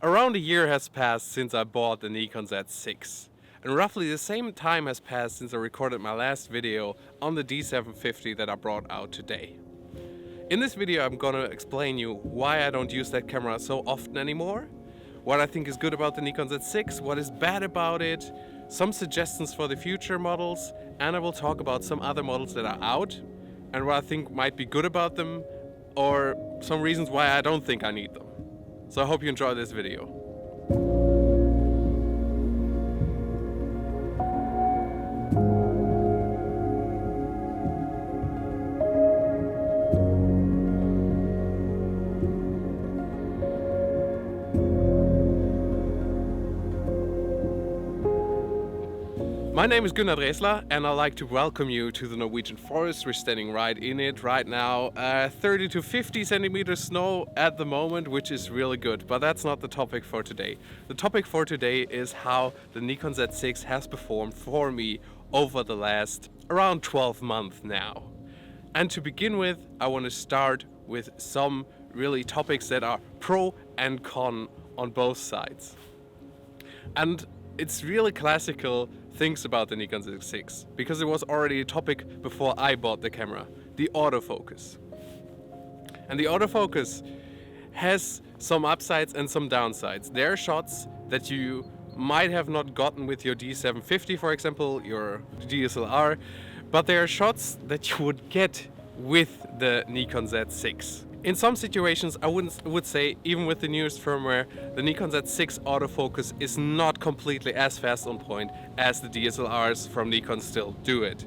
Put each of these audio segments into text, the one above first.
Around a year has passed since I bought the Nikon Z6, and roughly the same time has passed since I recorded my last video on the D750 that I brought out today. In this video I'm gonna explain you why I don't use that camera so often anymore, what I think is good about the Nikon Z6, what is bad about it, some suggestions for the future models, and I will talk about some other models that are out and what I think might be good about them, or some reasons why I don't think I need them. So I hope you enjoy this video. My name is Againö, and I'd like to welcome you to the Norwegian forest. We're standing right in it right now. 30 to 50 centimeters snow at the moment, which is really good, but that's not the topic for today. The topic for today is how the Nikon Z6 has performed for me over the last around 12 months now. And to begin with, I want to start with some really topics that are pro and con on both sides. And it's really classical things about the Nikon Z6, because it was already a topic before I bought the camera, the autofocus. And the autofocus has some upsides and some downsides. There are shots that you might have not gotten with your D750, for example, your DSLR, but there are shots that you would get with the Nikon Z6. In some situations, I would say, even with the newest firmware, the Nikon Z6 autofocus is not completely as fast on point as the DSLRs from Nikon still do it.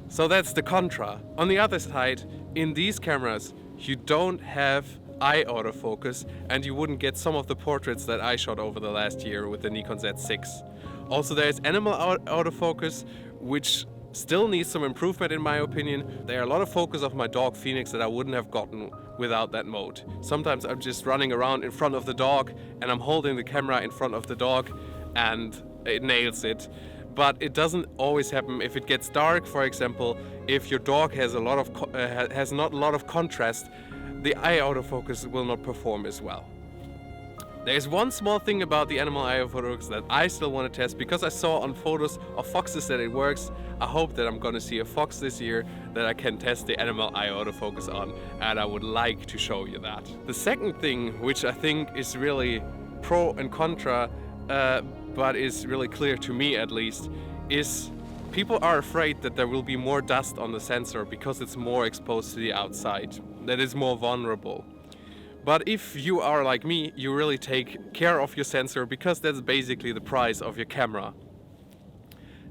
So that's the contra. On the other side, in these cameras, you don't have eye autofocus, and you wouldn't get some of the portraits that I shot over the last year with the Nikon Z6. Also, there's animal autofocus, which still needs some improvement in my opinion. There are a lot of focus of my dog Phoenix that I wouldn't have gotten without that mode. Sometimes I'm just running around in front of the dog and I'm holding the camera in front of the dog and it nails it. But it doesn't always happen if it gets dark, for example. If your dog has not a lot of contrast, the eye autofocus will not perform as well. There's one small thing about the animal eye autofocus that I still want to test, because I saw on photos of foxes that it works. I hope that I'm going to see a fox this year that I can test the animal eye autofocus on, and I would like to show you that. The second thing, which I think is really pro and contra, but is really clear to me at least, is people are afraid that there will be more dust on the sensor because it's more exposed to the outside, that it's more vulnerable. But if you are like me, you really take care of your sensor, because that's basically the price of your camera.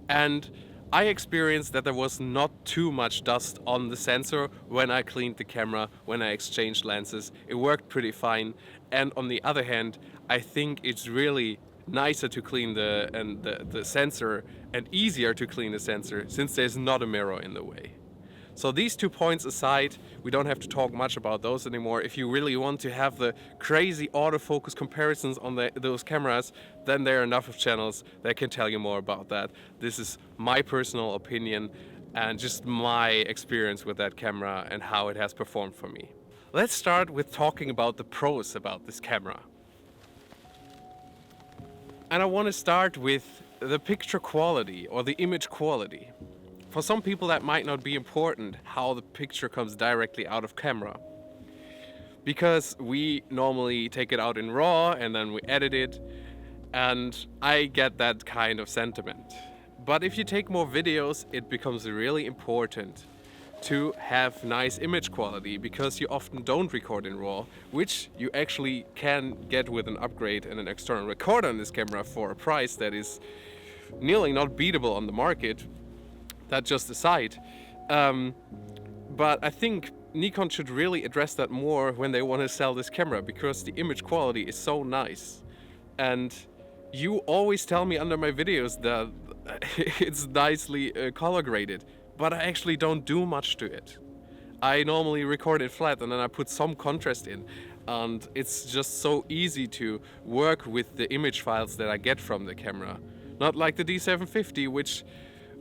And I experienced that there was not too much dust on the sensor when I cleaned the camera, when I exchanged lenses. It worked pretty fine. And on the other hand, I think it's really nicer to clean the sensor, and easier to clean the sensor, since there's not a mirror in the way. So these 2 points aside, we don't have to talk much about those anymore. If you really want to have the crazy autofocus comparisons on those cameras, then there are enough of channels that can tell you more about that. This is my personal opinion and just my experience with that camera and how it has performed for me. Let's start with talking about the pros about this camera. And I want to start with the picture quality, or the image quality. For some people that might not be important, how the picture comes directly out of camera. Because we normally take it out in RAW and then we edit it, and I get that kind of sentiment. But if you take more videos, it becomes really important to have nice image quality, because you often don't record in RAW, which you actually can get with an upgrade and an external recorder on this camera for a price that is nearly not beatable on the market. That just aside. But I think Nikon should really address that more when they want to sell this camera, because the image quality is so nice. And you always tell me under my videos that it's nicely color graded, but I actually don't do much to it. I normally record it flat and then I put some contrast in, and it's just so easy to work with the image files that I get from the camera. Not like the D750, which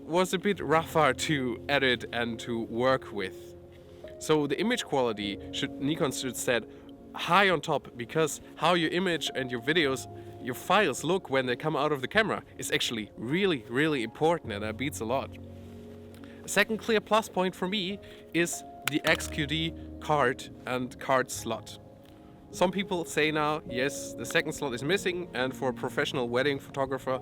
was a bit rougher to edit and to work with. So the image quality Nikon should set high on top, because how your image and your videos, your files look when they come out of the camera is actually really, really important, and that beats a lot. A second clear plus point for me is the XQD card and card slot. Some people say now, yes, the second slot is missing, and for a professional wedding photographer,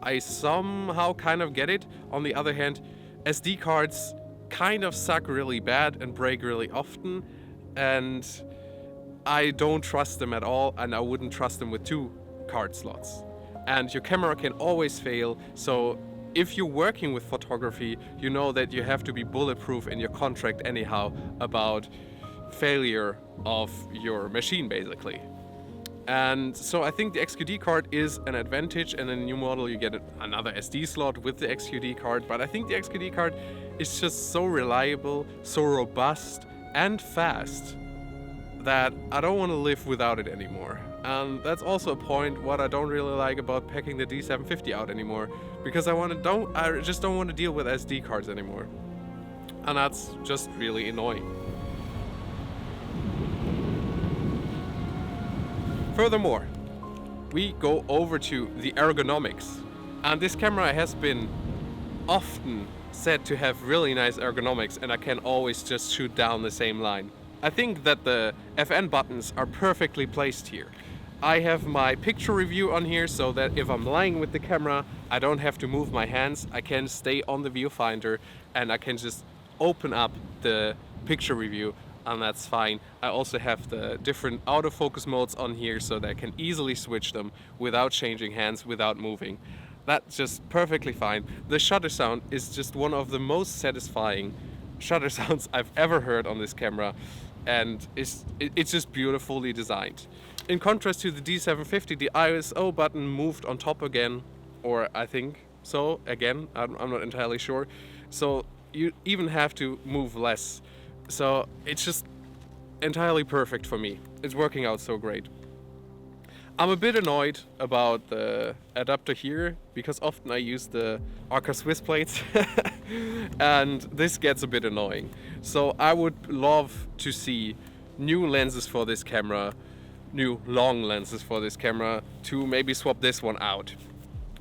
I somehow kind of get it. On the other hand, SD cards kind of suck really bad and break really often, and I don't trust them at all, and I wouldn't trust them with 2 card slots. And your camera can always fail, so if you're working with photography, you know that you have to be bulletproof in your contract anyhow about failure of your machine, basically. And so I think the XQD card is an advantage, and in a new model you get another SD slot with the XQD card, but I think the XQD card is just so reliable, so robust and fast that I don't want to live without it anymore. And that's also a point what I don't really like about packing the D750 out anymore, because I just don't want to deal with SD cards anymore. And that's just really annoying. Furthermore, we go over to the ergonomics. And this camera has been often said to have really nice ergonomics, and I can always just shoot down the same line. I think that the FN buttons are perfectly placed here. I have my picture review on here so that if I'm lying with the camera, I don't have to move my hands. I can stay on the viewfinder and I can just open up the picture review, and that's fine. I also have the different autofocus modes on here so that I can easily switch them without changing hands, without moving. That's just perfectly fine. The shutter sound is just one of the most satisfying shutter sounds I've ever heard on this camera, and it's just beautifully designed. In contrast to the D750, the ISO button moved on top again, or I think so, again, I'm not entirely sure. So you even have to move less. So it's just entirely perfect for me. It's working out so great. I'm a bit annoyed about the adapter here, because often I use the Arca Swiss plates and this gets a bit annoying. So I would love to see new lenses for this camera, new long lenses for this camera, to maybe swap this one out.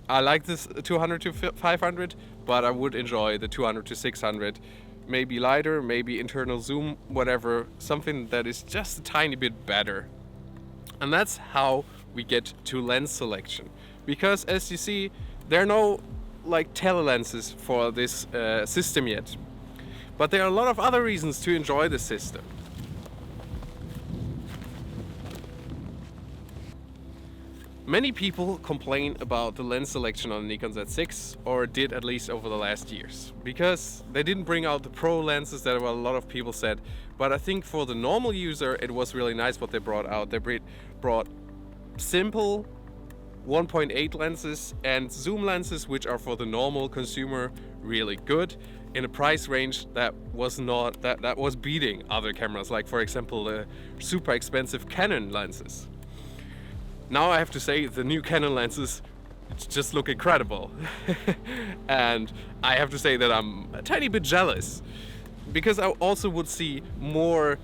I like this 200 to 500, but I would enjoy the 200 to 600. Maybe lighter, maybe internal zoom, whatever, something that is just a tiny bit better. And that's how we get to lens selection. Because as you see, there are no like telelenses for this system yet. But there are a lot of other reasons to enjoy the system. Many people complain about the lens selection on the Nikon Z6, or did at least over the last years, because they didn't bring out the pro lenses that a lot of people said. But I think for the normal user it was really nice what they brought out. They brought simple 1.8 lenses and zoom lenses, which are for the normal consumer really good, in a price range that was not that was beating other cameras, like for example the super expensive Canon lenses. Now I have to say the new Canon lenses just look incredible. And I have to say that I'm a tiny bit jealous, because I also would see more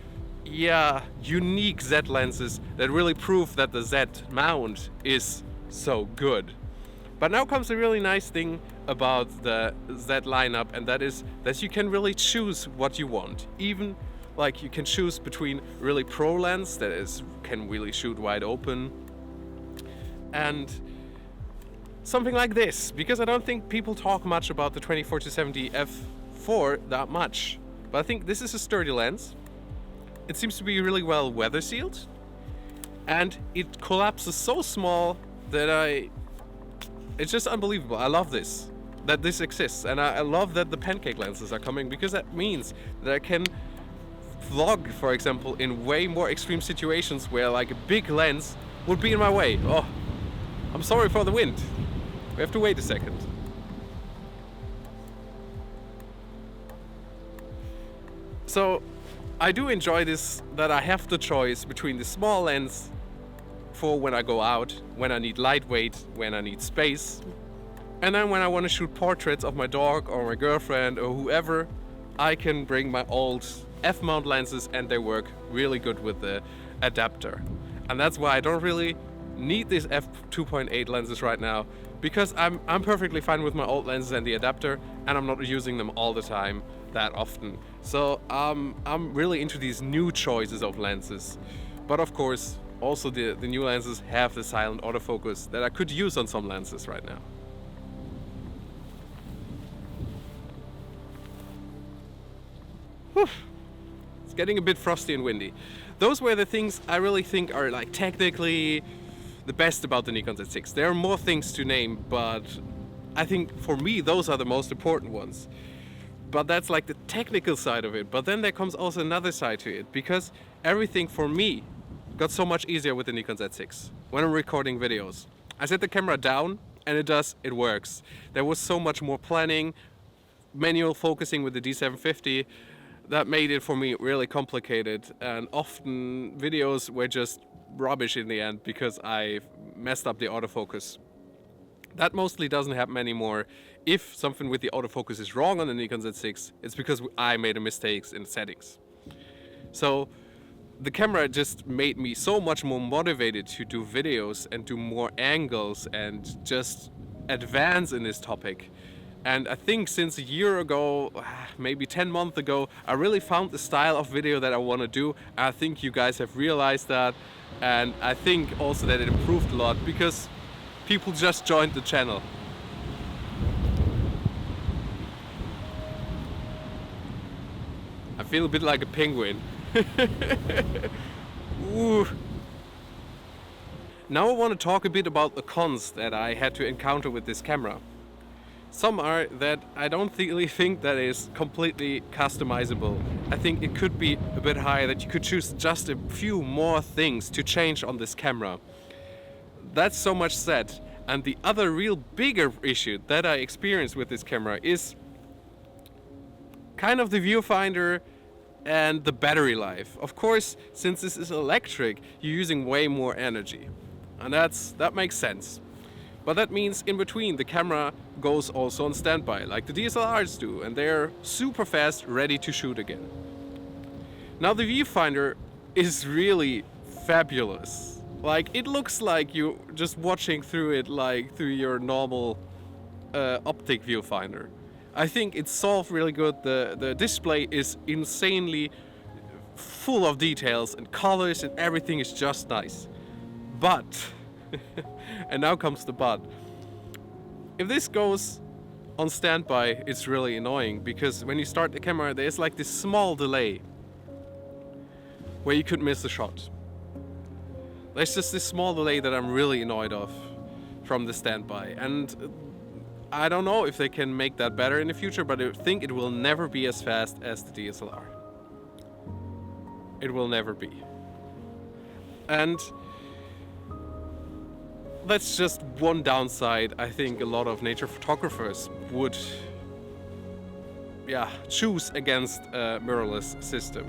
unique Z lenses that really prove that the Z mount is so good. But now comes a really nice thing about the Z lineup, and that is that you can really choose what you want. Even like you can choose between really pro lens that can really shoot wide open, and something like this, because I don't think people talk much about the 24-70 f4 that much. But I think this is a sturdy lens. It seems to be really well weather sealed, and it collapses so small that it's just unbelievable. I love this, that this exists, and I love that the pancake lenses are coming, because that means that I can vlog, for example, in way more extreme situations where like a big lens would be in my way. Oh, I'm sorry for the wind. We have to wait a second. So I do enjoy this, that I have the choice between the small lens for when I go out, when I need lightweight, when I need space, and then when I want to shoot portraits of my dog or my girlfriend or whoever, I can bring my old f-mount lenses, and they work really good with the adapter. And that's why I don't really need these f2.8 lenses right now, because I'm perfectly fine with my old lenses and the adapter, and I'm not using them all the time that often. So I'm really into these new choices of lenses. But of course, also the new lenses have the silent autofocus that I could use on some lenses right now. Whew. It's getting a bit frosty and windy. Those were the things I really think are like technically the best about the Nikon Z6. There are more things to name, but I think for me those are the most important ones. But that's like the technical side of it. But then there comes also another side to it, because everything for me got so much easier with the Nikon Z6 when I'm recording videos. I set the camera down and it works. There was so much more planning, manual focusing with the D750, that made it for me really complicated, and often videos were just rubbish in the end because I messed up the autofocus. That mostly doesn't happen anymore. If something with the autofocus is wrong on the Nikon Z6, it's because I made a mistake in settings. So the camera just made me so much more motivated to do videos and do more angles and just advance in this topic. And I think since a year ago, maybe 10 months ago, I really found the style of video that I want to do. I think you guys have realized that, and I think also that it improved a lot because people just joined the channel. I feel a bit like a penguin. Ooh. Now I want to talk a bit about the cons that I had to encounter with this camera. Some are that I don't really think that is completely customizable. I think it could be a bit higher, that you could choose just a few more things to change on this camera. That's so much said. And the other real bigger issue that I experienced with this camera is kind of the viewfinder and the battery life. Of course, since this is electric, you're using way more energy. And that makes sense. But that means in between the camera goes also on standby, like the DSLRs do, and they're super fast, ready to shoot again. Now the viewfinder is really fabulous. Like, it looks like you're just watching through it like through your normal optic viewfinder. I think it's solved really good. The display is insanely full of details and colors, and everything is just nice. But and now comes the but. If this goes on standby, it's really annoying, because when you start the camera, there's like this small delay where you could miss a shot. There's just this small delay that I'm really annoyed of from the standby, and I don't know if they can make that better in the future, but I think it will never be as fast as the DSLR. It will never be. And that's just one downside I think a lot of nature photographers would choose against a mirrorless system.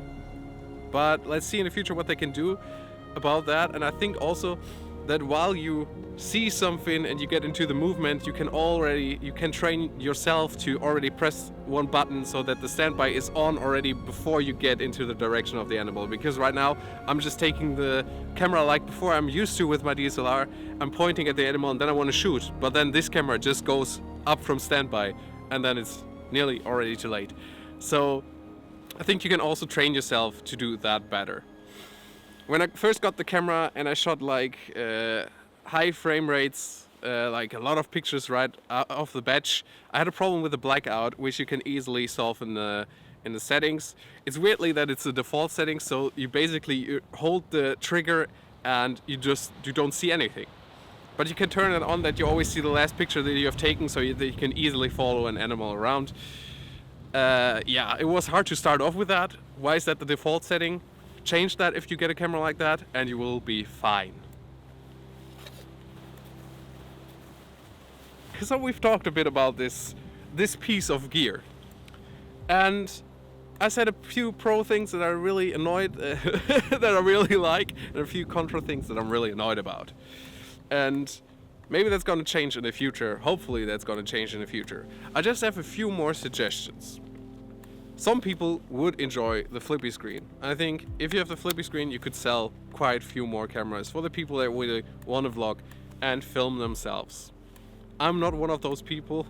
But let's see in the future what they can do about that. And I think also that while you see something and you get into the movement, you can train yourself to already press one button so that the standby is on already before you get into the direction of the animal. Because right now I'm just taking the camera like before I'm used to with my DSLR. I'm pointing at the animal and then I want to shoot, but then this camera just goes up from standby and then it's nearly already too late. So I think you can also train yourself to do that better. When I first got the camera and I shot like high frame rates, like a lot of pictures right off the batch, I had a problem with the blackout, which you can easily solve in the settings. It's weirdly that it's a default setting, so you hold the trigger and you don't see anything. But you can turn it on that you always see the last picture that you have taken, so that you can easily follow an animal around. It was hard to start off with that. Why is that the default setting? Change that if you get a camera like that and you will be fine. So we've talked a bit about this piece of gear, and I said a few pro things that I really annoyed, that I really like, and a few contra things that I'm really annoyed about. And maybe that's going to change in the future. Hopefully that's going to change in the future. I just have a few more suggestions. Some people would enjoy the flippy screen. I think if you have the flippy screen, you could sell quite a few more cameras for the people that really want to vlog and film themselves. I'm not one of those people.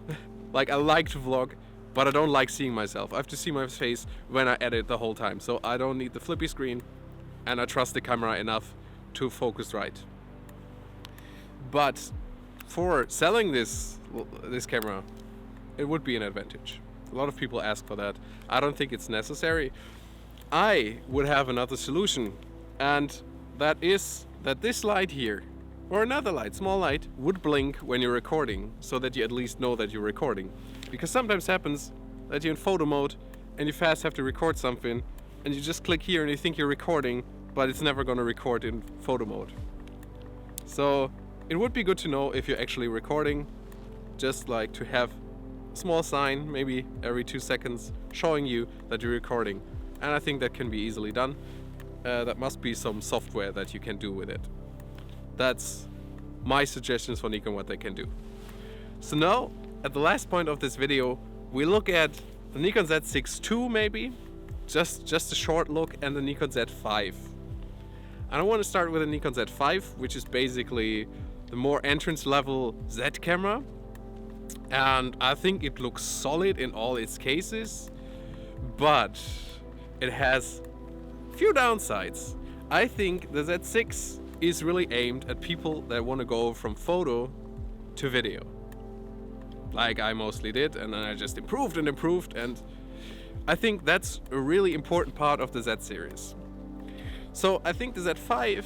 Like, I like to vlog, but I don't like seeing myself. I have to see my face when I edit the whole time. So I don't need the flippy screen, and I trust the camera enough to focus right. But for selling this camera, it would be an advantage. A lot of people ask for that. I don't think it's necessary. I would have another solution, and that is that this light here, or another light, small light, would blink when you're recording, so that you at least know that you're recording. Because sometimes happens that you're in photo mode and you fast have to record something, and you just click here and you think you're recording, but it's never gonna record in photo mode. So it would be good to know if you're actually recording, just like to have small sign, maybe every 2 seconds, showing you that you're recording. And I think that can be easily done. That must be some software that you can do with it. That's my suggestions for Nikon, what they can do. So now, at the last point of this video, we look at the Nikon Z6II maybe, just a short look, and the Nikon Z5. And I want to start with the Nikon Z5, which is basically the more entrance level Z camera. And I think it looks solid in all its cases, but it has few downsides. I think the Z6 is really aimed at people that want to go from photo to video, like I mostly did, and then I just improved, and I think that's a really important part of the Z series. So I think the Z5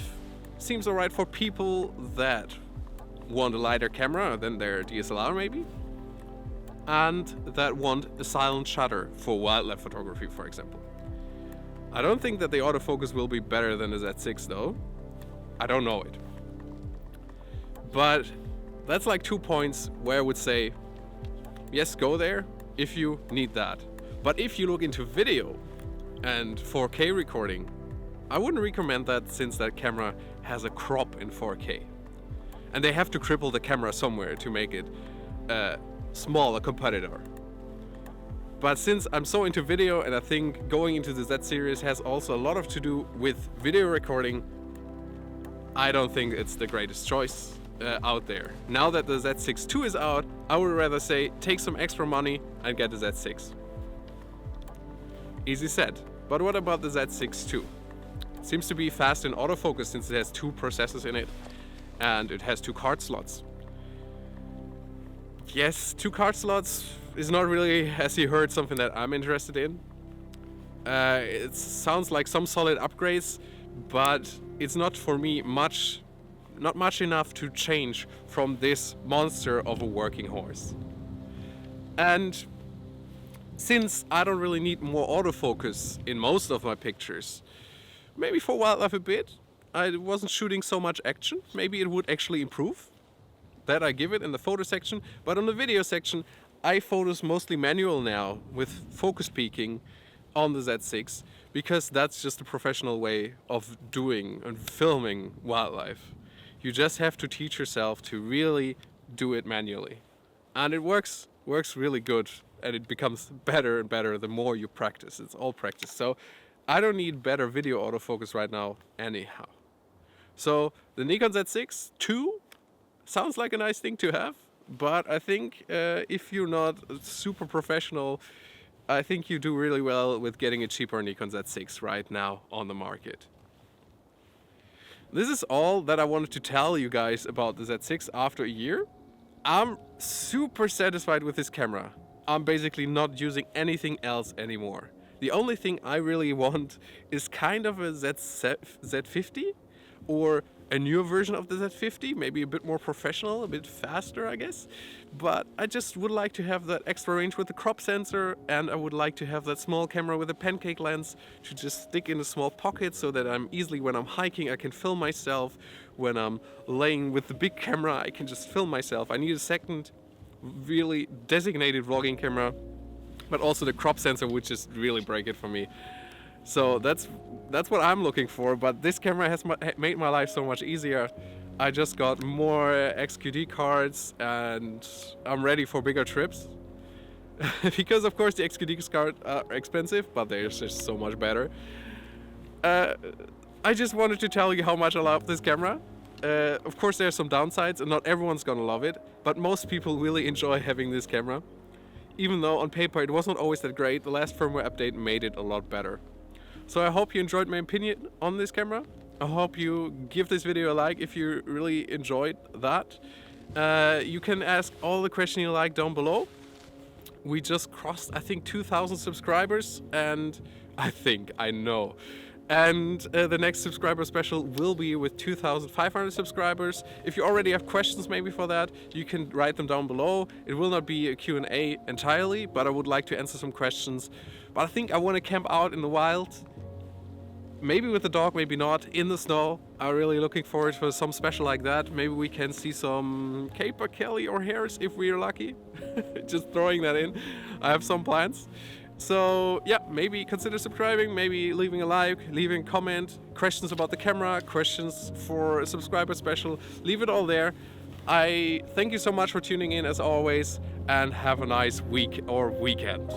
seems alright for people that want a lighter camera than their DSLR maybe, and that want a silent shutter for wildlife photography, for example. I don't think that the autofocus will be better than the Z6 though. I don't know it. But that's like 2 points where I would say, yes, go there if you need that. But if you look into video and 4K recording, I wouldn't recommend that, since that camera has a crop in 4K. And they have to cripple the camera somewhere to make it small, a competitor. But since I'm so into video, and I think going into the Z series has also a lot to do with video recording, I don't think it's the greatest choice out there. Now that the Z6II is out, I would rather say take some extra money and get the Z6. Easy said. But what about the Z6II? It seems to be fast in autofocus since it has 2 processors in it and it has 2 card slots. Yes, 2 card slots is not really, as you heard, something that I'm interested in. It sounds like some solid upgrades, but it's not for me not much enough to change from this monster of a working horse. And since I don't really need more autofocus in most of my pictures, maybe for wildlife a bit, I wasn't shooting so much action, maybe it would actually improve. That I give it in the photo section, but on the video section I focus mostly manual now with focus peaking on the Z6, because that's just a professional way of doing and filming wildlife. You just have to teach yourself to really do it manually, and it works really good, and it becomes better and better the more you practice. It's all practice. So I don't need better video autofocus right now anyhow. So the Nikon Z6II sounds like a nice thing to have, but I think if you're not super professional, I think you do really well with getting a cheaper Nikon Z6 right now on the market. This is all that I wanted to tell you guys about the Z6 after a year. I'm super satisfied with this camera. I'm basically not using anything else anymore. The only thing I really want is kind of a Z50 or a newer version of the Z50, maybe a bit more professional, a bit faster, I guess. But I just would like to have that extra range with the crop sensor, and I would like to have that small camera with a pancake lens to just stick in a small pocket so that I'm easily, when I'm hiking, I can film myself. When I'm laying with the big camera, I can just film myself. I need a second really designated vlogging camera, but also the crop sensor would just really break it for me. So that's what I'm looking for, but this camera has made my life so much easier. I just got more XQD cards and I'm ready for bigger trips. because of course the XQD cards are expensive, but they're just so much better. I just wanted to tell you how much I love this camera. Of course there are some downsides and not everyone's gonna love it, but most people really enjoy having this camera. Even though on paper it was not always that great, the last firmware update made it a lot better. So I hope you enjoyed my opinion on this camera. I hope you give this video a like if you really enjoyed that. You can ask all the questions you like down below. We just crossed, I think, 2,000 subscribers, and I know. And the next subscriber special will be with 2,500 subscribers. If you already have questions maybe for that, you can write them down below. It will not be a Q&A entirely, but I would like to answer some questions. But I think I want to camp out in the wild. Maybe with the dog, maybe not, in the snow. I'm really looking forward for some special like that. Maybe we can see some caper Kelly or hares if we're lucky. Just throwing that in. I have some plans. So yeah, maybe consider subscribing, maybe leaving a like, leaving a comment, questions about the camera, questions for a subscriber special, leave it all there. I thank you so much for tuning in as always, and have a nice week or weekend.